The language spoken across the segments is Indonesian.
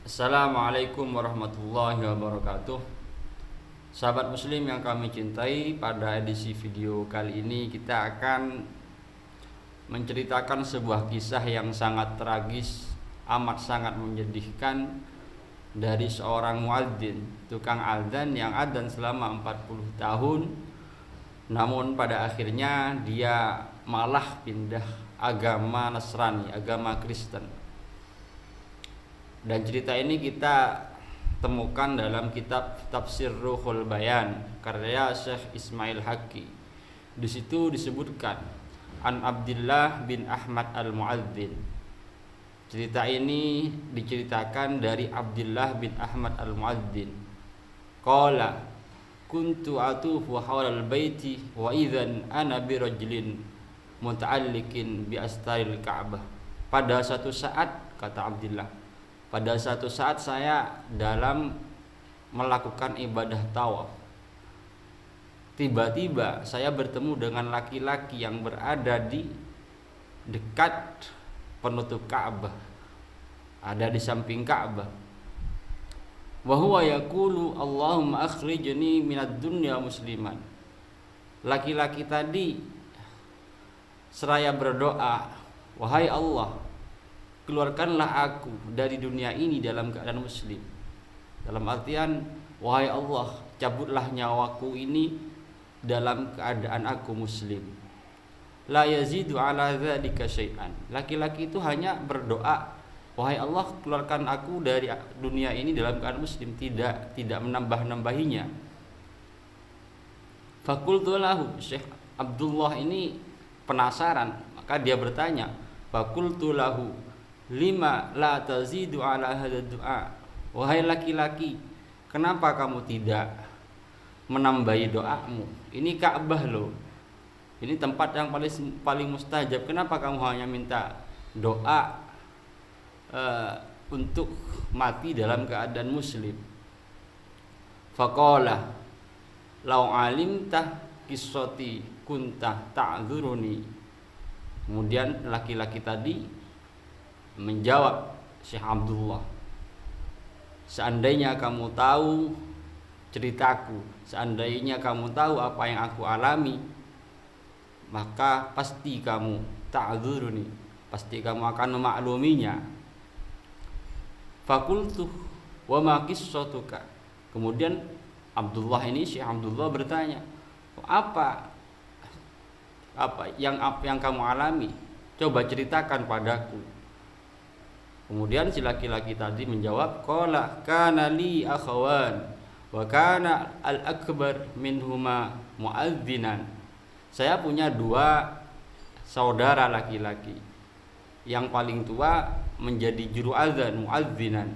Assalamualaikum warahmatullahi wabarakatuh. Sahabat muslim yang kami cintai, pada edisi video kali ini kita akan menceritakan sebuah kisah yang sangat tragis, amat sangat menyedihkan, dari seorang muadzin, tukang adzan yang adzan selama 40 tahun. Namun pada akhirnya dia malah pindah agama Nasrani, agama Kristen. Dan cerita ini kita temukan dalam kitab Tafsir Ruhul Bayan karya Syekh Ismail Haqqi. Di situ disebutkan An Abdullah bin Ahmad al-Muadzin. Cerita ini diceritakan dari Abdullah bin Ahmad al-Muadzin. Qala kuntu atufu hawlal baiti wa idzan ana bi rajulin muta'alliqin bi astaril Ka'bah. Pada satu saat, kata Abdullah, pada satu saat saya dalam melakukan ibadah tawaf, tiba-tiba saya bertemu dengan laki-laki yang berada di dekat penutup Ka'bah, ada di samping Ka'bah. Wa huwa yaqulu Allahumma akhrijni minad dunya musliman. Laki-laki tadi seraya berdoa, wahai Allah, keluarkanlah aku dari dunia ini dalam keadaan muslim. Dalam artian, wahai Allah, cabutlah nyawaku ini dalam keadaan aku muslim. La yazidu ala dzalika syai'an. Laki-laki itu hanya berdoa, wahai Allah, keluarkan aku dari dunia ini dalam keadaan muslim, tidak menambah-nambahinya. Fakultu lahu, Syekh Abdullah ini penasaran, maka dia bertanya, fakultu lahu lima la tazidu ala hadha du'a. Wahai laki-laki, kenapa kamu tidak menambahi doamu? Ini Ka'bah loh, ini tempat yang paling mustajab. Kenapa kamu hanya minta doa untuk mati dalam keadaan muslim? Faqala lau alimta qissati kunta ta'dzuruni. Kemudian laki-laki tadi menjawab Syekh Abdullah, seandainya kamu tahu ceritaku, seandainya kamu tahu apa yang aku alami, maka pasti kamu ta'dzuruni, pasti kamu akan memakluminya. Fakultu wa ma qissatuka. Kemudian Abdullah ini, Syekh Abdullah bertanya, apa yang kamu alami? Coba ceritakan padaku. Kemudian si laki-laki tadi menjawab, qala kana li akhawan wa kana al-akbar minhuma muadzinan. Saya punya dua saudara laki-laki. Yang paling tua menjadi juru azan, muadzinan.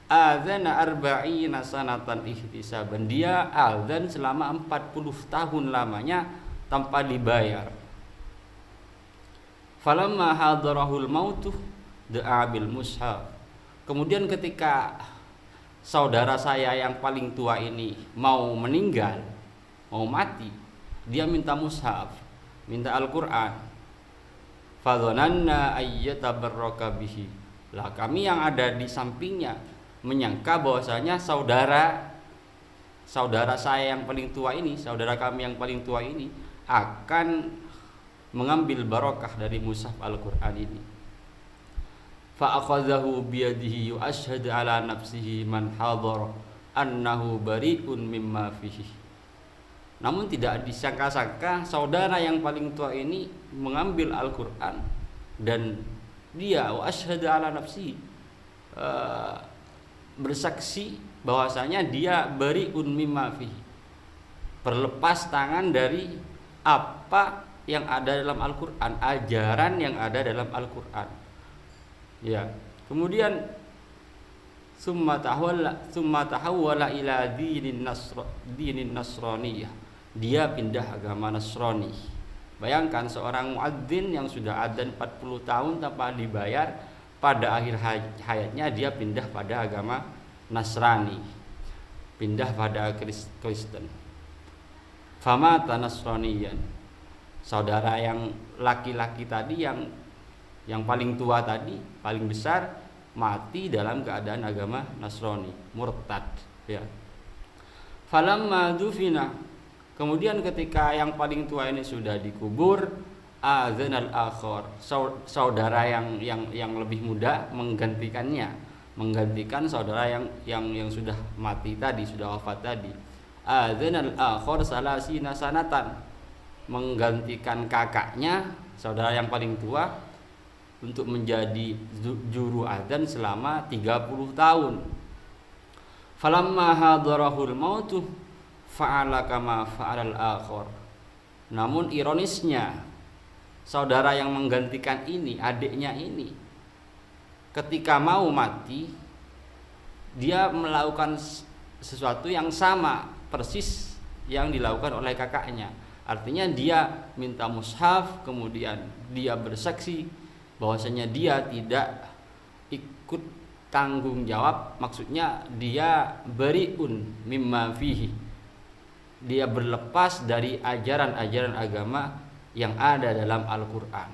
Azana arba'ina sanatan ihtisaban. Dia azan selama 40 tahun lamanya tanpa dibayar. Falamma hadarahul mautu da'a bil mushaf. Kemudian ketika saudara saya yang paling tua ini mau meninggal, mau mati, dia minta mushaf, minta Al-Qur'an. Fadhananna ayyatabarraka bihi. Lah kami yang ada di sampingnya menyangka bahwasanya saudara saya yang paling tua ini, saudara kami yang paling tua ini akan mengambil barokah dari mushaf Al-Qur'an ini. Fa akhadhahu biyadihi wa ashhadu ala nafsihi man hadara annahu bari'un mimma fihi. Namun tidak disangka-sangka saudara yang paling tua ini mengambil Al-Qur'an dan dia wa ashhadu ala nafsihi, bersaksi bahwasanya dia bari'un mimma fihi, berlepas tangan dari apa yang ada dalam Al-Qur'an, ajaran yang ada dalam Al-Qur'an. Ya, kemudian summa tahawwala ila dinin nasraniyah. Dia pindah agama Nasrani. Bayangkan seorang muadzin yang sudah adzan 40 tahun tanpa dibayar, pada akhir hayatnya dia pindah pada agama Nasrani, pindah pada Kristen. Famata nasraniyan. Saudara yang laki-laki tadi yang paling tua tadi, paling besar, mati dalam keadaan agama Nasrani, murtad ya. Falamma dufina, kemudian ketika yang paling tua ini sudah dikubur, adzanal akhar, saudara yang lebih muda menggantikan saudara yang sudah mati tadi, sudah wafat tadi. Adzanal akhar salasina sanatan, menggantikan kakaknya, saudara yang paling tua, untuk menjadi juru adzan selama 30 tahun. Falamma hadarahul mautu fa'ala kama fa'alal akhar. Namun ironisnya, saudara yang menggantikan ini, adiknya ini, ketika mau mati, dia melakukan sesuatu yang sama persis yang dilakukan oleh kakaknya. Artinya dia minta mushaf, kemudian dia bersaksi bahwasanya dia tidak ikut tanggung jawab, maksudnya dia beriun mimma fihi, dia berlepas dari ajaran-ajaran agama yang ada dalam Al-Quran.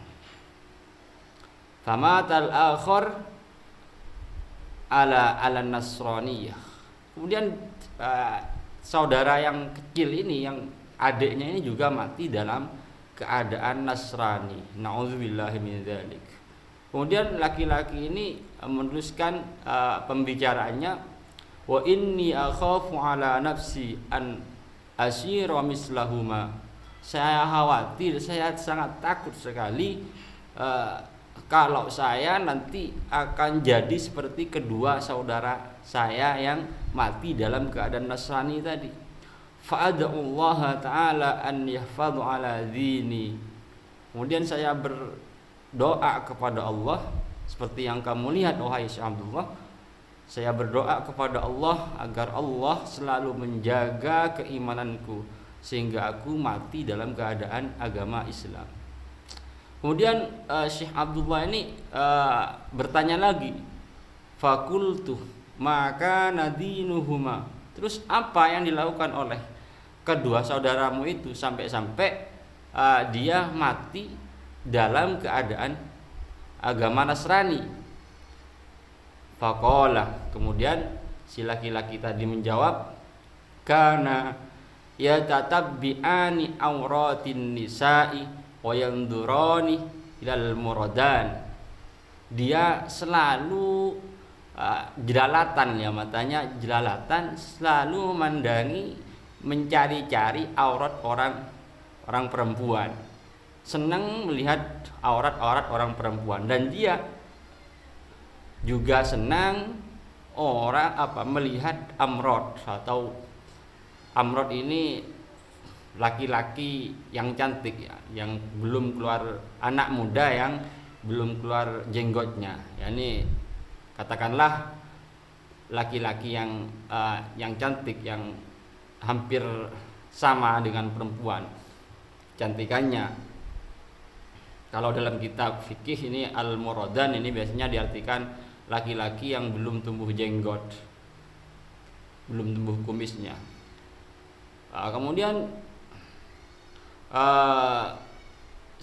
Famatal akhar ala nasraniyah. Kemudian saudara yang kecil ini, yang adiknya ini juga mati dalam keadaan Nasrani. Na'udzubillahi min dzalik. Kemudian laki-laki ini meneruskan pembicaraannya, wa inni akhafu ala nafsi an asyira mislahuma. Saya khawatir, saya sangat takut sekali kalau saya nanti akan jadi seperti kedua saudara saya yang mati dalam keadaan Nasrani tadi. Fa'ad'ullaha ta'ala an yahfadhu ala dini. Kemudian saya berdoa kepada Allah, seperti yang kamu lihat wahai Syekh Abdullah. Saya berdoa kepada Allah agar Allah selalu menjaga keimananku sehingga aku mati dalam keadaan agama Islam. Kemudian Syekh Abdullah ini bertanya lagi, fakultu maka nadinuhuma. Terus apa yang dilakukan oleh kedua saudaramu itu sampai dia mati dalam keadaan agama Nasrani? Faqala, kemudian si laki-laki tadi menjawab, kana yatatabbi'ani auratin nisa'i wa yandurani ilal muradan. Dia selalu jelalatan, ya, matanya jelalatan, selalu memandangi, mencari-cari aurat orang perempuan, senang melihat aurat orang perempuan. Dan dia juga senang melihat amrod, atau amrod ini laki-laki yang cantik, ya, yang belum keluar, anak muda yang belum keluar jenggotnya, yakni katakanlah laki-laki yang cantik, yang hampir sama dengan perempuan cantikannya. Kalau dalam kitab fikih ini al-muradan ini biasanya diartikan laki-laki yang belum tumbuh jenggot, belum tumbuh kumisnya. Kemudian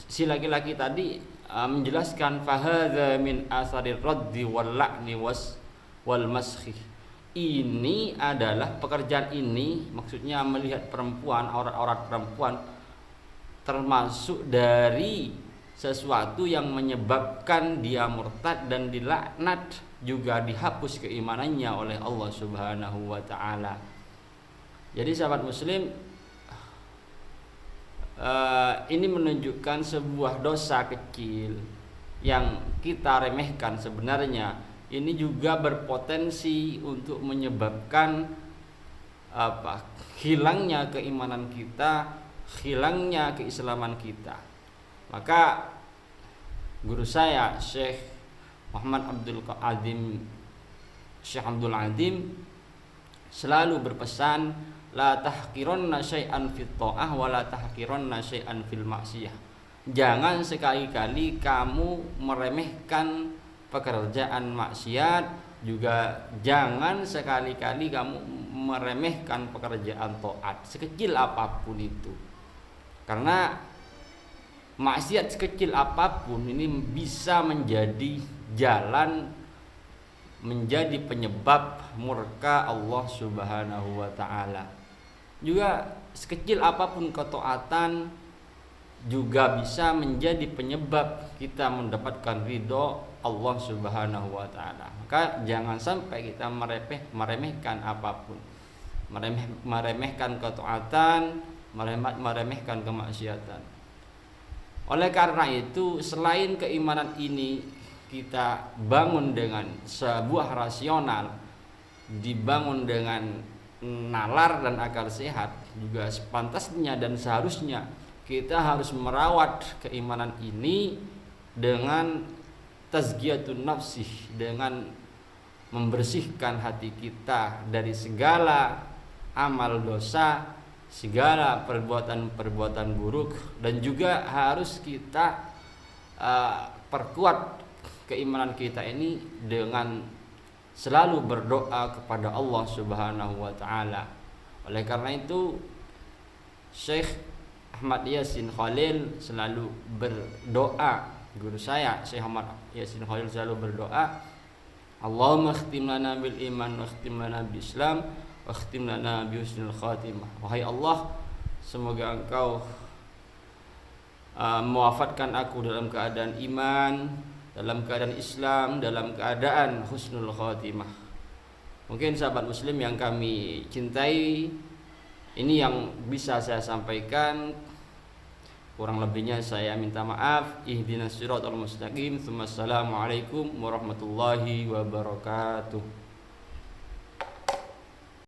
si laki-laki tadi menjelaskan fahadza min asarir raddi wal la'ni wal maskhi. Ini adalah pekerjaan ini, maksudnya melihat perempuan, aurat-aurat perempuan, termasuk dari sesuatu yang menyebabkan dia murtad dan dilaknat, juga dihapus keimanannya oleh Allah Subhanahu wa taala. Jadi sahabat muslim, ini menunjukkan sebuah dosa kecil yang kita remehkan. Sebenarnya ini juga berpotensi untuk menyebabkan hilangnya keimanan kita, hilangnya keislaman kita. Maka guru saya Syekh Muhammad Abdul Adim, Syekh Abdul Adim, selalu berpesan, la tahqiranna syai'an fit tha'ah wa la tahqiranna syai'an fil maksiyah. Jangan sekali-kali kamu meremehkan pekerjaan maksiat, juga jangan sekali-kali kamu meremehkan pekerjaan taat, sekecil apapun itu. Karena maksiat sekecil apapun ini bisa menjadi jalan menjadi penyebab murka Allah Subhanahu wa taala. Juga sekecil apapun ketaatan juga bisa menjadi penyebab kita mendapatkan ridho Allah Subhanahu wa taala. Maka jangan sampai kita meremehkan apapun. Meremehkan ketaatan, meremehkan kemaksiatan. Oleh karena itu, selain keimanan ini kita bangun dengan sebuah rasional, dibangun dengan nalar dan akal sehat, juga sepantasnya dan seharusnya kita harus merawat keimanan ini dengan tazkiyatun nafsi, dengan membersihkan hati kita dari segala amal dosa, segala perbuatan-perbuatan buruk, dan juga harus kita perkuat keimanan kita ini dengan selalu berdoa kepada Allah Subhanahu wa taala. Oleh karena itu, Syekh Ahmad Yasin Khalil selalu berdoa, guru saya Syekh Ahmad Yasin Khalil selalu berdoa, Allahumma khtim lana bil iman wa khtim lana bil Islam wa khtim lana bi husnil khatimah. Wahai Allah, semoga Engkau mewafatkan aku dalam keadaan iman, dalam keadaan Islam, dalam keadaan husnul khatimah. Mungkin sahabat muslim yang kami cintai, ini yang bisa saya sampaikan. Kurang lebihnya saya minta maaf. Ihdinas siratal mustaqim. Assalamualaikum warahmatullahi wabarakatuh.